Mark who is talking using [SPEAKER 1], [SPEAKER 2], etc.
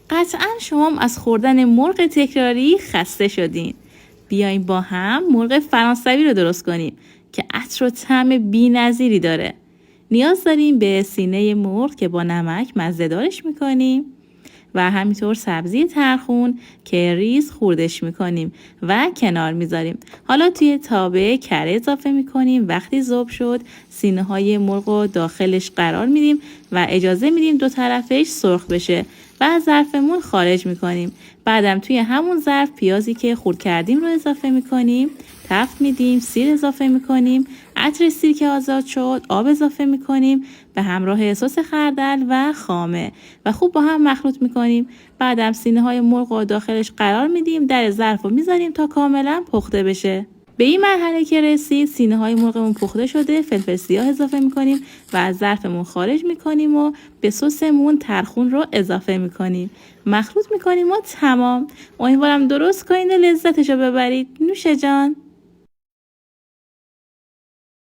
[SPEAKER 1] قطعا شما هم از خوردن مرغ تکراری خسته شدین. بیاین با هم مرغ فرانسوی رو درست کنیم که عطر و طعم بی‌نظیری داره. نیاز داریم به سینه مرغ که با نمک مزه‌دارش میکنیم و همینطور سبزی ترخون که ریز خوردش میکنیم و کنار میذاریم. حالا توی تابه کره اضافه میکنیم. وقتی ذوب شد سینه های مرغ رو داخلش قرار میدیم و اجازه میدیم دو طرفش سرخ بشه و از ظرفمون خارج میکنیم. بعدم توی همون ظرف پیازی که خورد کردیم رو اضافه میکنیم، تفت میدیم، سیر اضافه میکنیم، عطر سیر که آزاد شد، آب اضافه میکنیم به همراه سس خردل و خامه و خوب با هم مخلوط میکنیم. بعدم سینه های مرغ رو داخلش قرار میدیم، در ظرف رو میذاریم تا کاملا پخته بشه. به این مرحله که رسید سینه های مرغمون پخته شده، فلفل سیاه اضافه میکنیم و از ظرفمون خارج میکنیم و به سسمون ترخون رو اضافه میکنیم، مخلوط میکنیم و تمام. امیدوارم درست کنید و لذتشو ببرید. نوش جان.